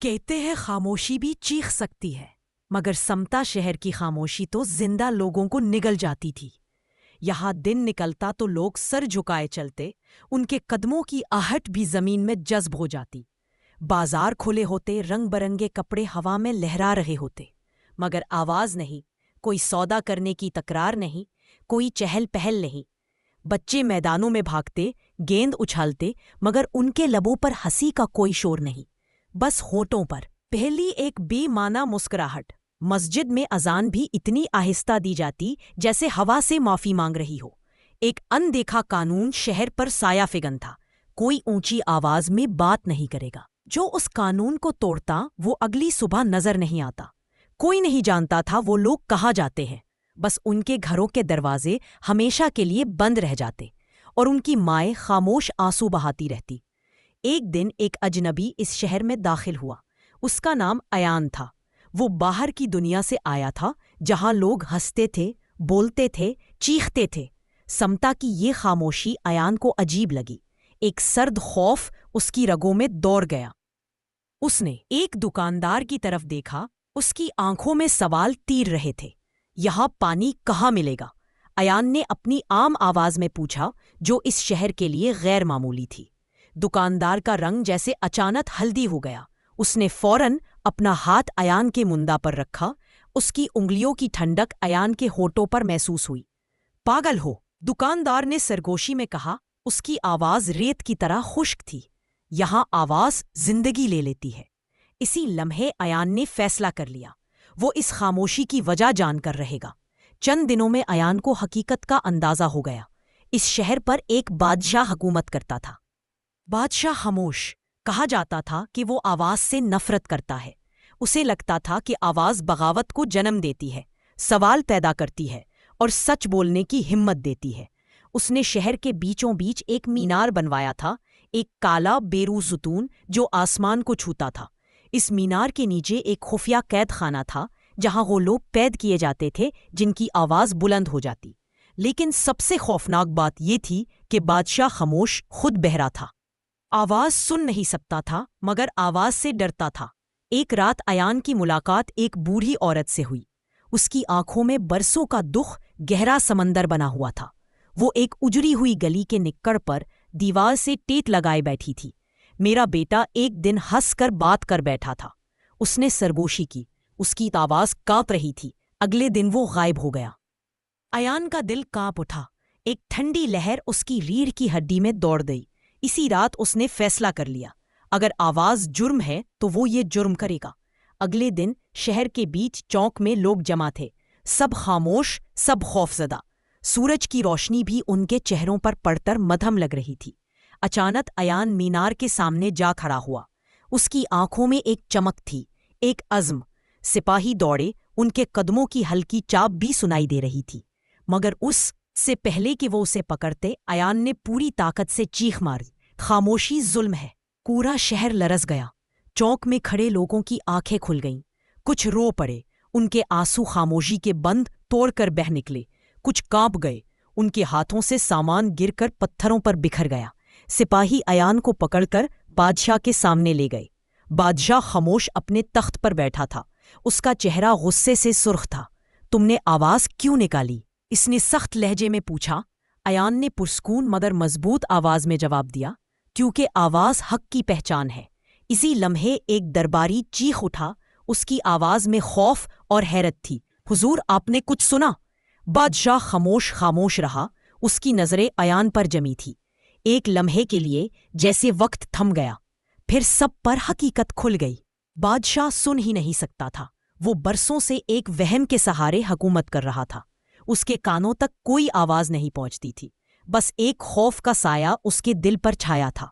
کہتے ہیں خاموشی بھی چیخ سکتی ہے، مگر سمتا شہر کی خاموشی تو زندہ لوگوں کو نگل جاتی تھی۔ یہاں دن نکلتا تو لوگ سر جھکائے چلتے، ان کے قدموں کی آہٹ بھی زمین میں جذب ہو جاتی۔ بازار کھلے ہوتے، رنگ برنگے کپڑے ہوا میں لہرا رہے ہوتے، مگر آواز نہیں، کوئی سودا کرنے کی تکرار نہیں، کوئی چہل پہل نہیں۔ بچے میدانوں میں بھاگتے، گیند اچھالتے، مگر ان کے لبوں پر ہنسی کا کوئی شور نہیں، بس ہونٹوں پر پہلی ایک بے معنی مسکراہٹ۔ مسجد میں اذان بھی اتنی آہستہ دی جاتی جیسے ہوا سے معافی مانگ رہی ہو۔ ایک ان دیکھا قانون شہر پر سایہ فگن تھا، کوئی اونچی آواز میں بات نہیں کرے گا۔ جو اس قانون کو توڑتا وہ اگلی صبح نظر نہیں آتا۔ کوئی نہیں جانتا تھا وہ لوگ کہاں جاتے ہیں، بس ان کے گھروں کے دروازے ہمیشہ کے لیے بند رہ جاتے اور ان کی مائیں خاموش آنسو بہاتی رہتی۔ ایک دن ایک اجنبی اس شہر میں داخل ہوا۔ اس کا نام ایان تھا۔ وہ باہر کی دنیا سے آیا تھا، جہاں لوگ ہنستے تھے، بولتے تھے، چیختے تھے۔ سمتا کی یہ خاموشی ایان کو عجیب لگی۔ ایک سرد خوف اس کی رگوں میں دوڑ گیا۔ اس نے ایک دکاندار کی طرف دیکھا، اس کی آنکھوں میں سوال تیر رہے تھے۔ یہاں پانی کہاں ملے گا؟ ایان نے اپنی عام آواز میں پوچھا، جو اس شہر کے لیے غیر معمولی تھی۔ دکاندار کا رنگ جیسے اچانک ہلدی ہو گیا۔ اس نے فوراً اپنا ہاتھ ایان کے مندہ پر رکھا۔ اس کی انگلیوں کی ٹھنڈک ایان کے ہونٹوں پر محسوس ہوئی۔ پاگل ہو، دکاندار نے سرگوشی میں کہا۔ اس کی آواز ریت کی طرح خشک تھی۔ یہاں آواز زندگی لے لیتی ہے۔ اسی لمحے ایان نے فیصلہ کر لیا۔ وہ اس خاموشی کی وجہ جان کر رہے گا۔ چند دنوں میں ایان کو حقیقت کا اندازہ ہو گیا۔ اس شہر پر ایک بادشاہ حکومت کرتا تھا۔ بادشاہ خاموش، کہا جاتا تھا کہ وہ آواز سے نفرت کرتا ہے۔ اسے لگتا تھا کہ آواز بغاوت کو جنم دیتی ہے، سوال پیدا کرتی ہے اور سچ بولنے کی ہمت دیتی ہے۔ اس نے شہر کے بیچوں بیچ ایک مینار بنوایا تھا، ایک کالا بیرو ستون جو آسمان کو چھوتا تھا۔ اس مینار کے نیچے ایک خفیہ قید خانہ تھا، جہاں وہ لوگ قید کیے جاتے تھے جن کی آواز بلند ہو جاتی۔ لیکن سب سے خوفناک بات یہ تھی کہ بادشاہ خاموش خود بہرا تھا۔ آواز سن نہیں سکتا تھا، مگر آواز سے ڈرتا تھا۔ ایک رات ایان کی ملاقات ایک بوڑھی عورت سے ہوئی۔ اس کی آنکھوں میں برسوں کا دکھ گہرا سمندر بنا ہوا تھا۔ وہ ایک اجڑی ہوئی گلی کے نکڑ پر دیوار سے ٹیک لگائے بیٹھی تھی۔ میرا بیٹا ایک دن ہنس کر بات کر بیٹھا تھا، اس نے سرگوشی کی۔ اس کی آواز کانپ رہی تھی۔ اگلے دن وہ غائب ہو گیا۔ ایان کا دل کانپ اٹھا۔ ایک ٹھنڈی لہر اس کی ریڑھ کی ہڈی میں دوڑ گئی۔ اسی رات اس نے فیصلہ کر لیا، اگر آواز جرم ہے تو وہ یہ جرم کرے گا۔ اگلے دن شہر کے بیچ چوک میں لوگ جمع تھے، سب خاموش، سب خوفزدہ۔ سورج کی روشنی بھی ان کے چہروں پر پڑ کر مدھم لگ رہی تھی۔ اچانک ایان مینار کے سامنے جا کھڑا ہوا۔ اس کی آنکھوں میں ایک چمک تھی، ایک عزم۔ سپاہی دوڑے، ان کے قدموں کی ہلکی چاپ بھی سنائی دے رہی تھی، مگر اس سے پہلے کہ وہ اسے پکڑتے، ایان نے پوری طاقت سے چیخ ماری، خاموشی ظلم ہے۔ پورا شہر لرز گیا۔ چوک میں کھڑے لوگوں کی آنکھیں کھل گئیں۔ کچھ رو پڑے، ان کے آنسو خاموشی کے بند توڑ کر بہہ نکلے۔ کچھ کانپ گئے، ان کے ہاتھوں سے سامان گر کر پتھروں پر بکھر گیا۔ سپاہی ایان کو پکڑ کر بادشاہ کے سامنے لے گئے۔ بادشاہ خاموش اپنے تخت پر بیٹھا تھا۔ اس کا چہرہ غصے سے سرخ تھا۔ تم نے آواز کیوں نکالی؟ اس نے سخت لہجے میں پوچھا۔ ایان نے پرسکون مگر مضبوط آواز میں جواب دیا، کیونکہ آواز حق کی پہچان ہے۔ اسی لمحے ایک درباری چیخ اٹھا۔ اس کی آواز میں خوف اور حیرت تھی۔ حضور، آپ نے کچھ سنا؟ بادشاہ خاموش رہا۔ اس کی نظریں ایان پر جمی تھی۔ ایک لمحے کے لیے جیسے وقت تھم گیا، پھر سب پر حقیقت کھل گئی۔ بادشاہ سن ہی نہیں سکتا تھا۔ وہ برسوں سے ایک وہم کے سہارے حکومت کر رہا تھا۔ اس کے کانوں تک کوئی آواز نہیں پہنچتی تھی، بس ایک خوف کا سایہ اس کے دل پر چھایا تھا۔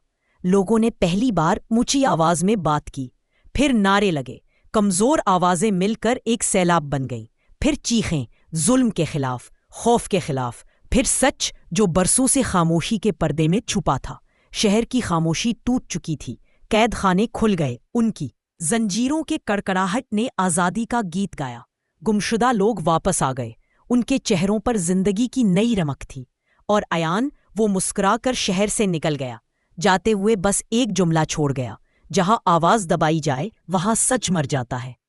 لوگوں نے پہلی بار اونچی آواز میں بات کی، پھر نعرے لگے، کمزور آوازیں مل کر ایک سیلاب بن گئیں، پھر چیخیں، ظلم کے خلاف، خوف کے خلاف، پھر سچ جو برسوں سے خاموشی کے پردے میں چھپا تھا۔ شہر کی خاموشی ٹوٹ چکی تھی، قید خانے کھل گئے، ان کی زنجیروں کے کڑکڑاہٹ نے آزادی کا گیت گایا۔ گمشدہ لوگ واپس آ گئے، ان کے چہروں پر زندگی کی نئی رمق تھی۔ اور ایان، وہ مسکرا کر شہر سے نکل گیا، جاتے ہوئے بس ایک جملہ چھوڑ گیا، جہاں آواز دبائی جائے وہاں سچ مر جاتا ہے۔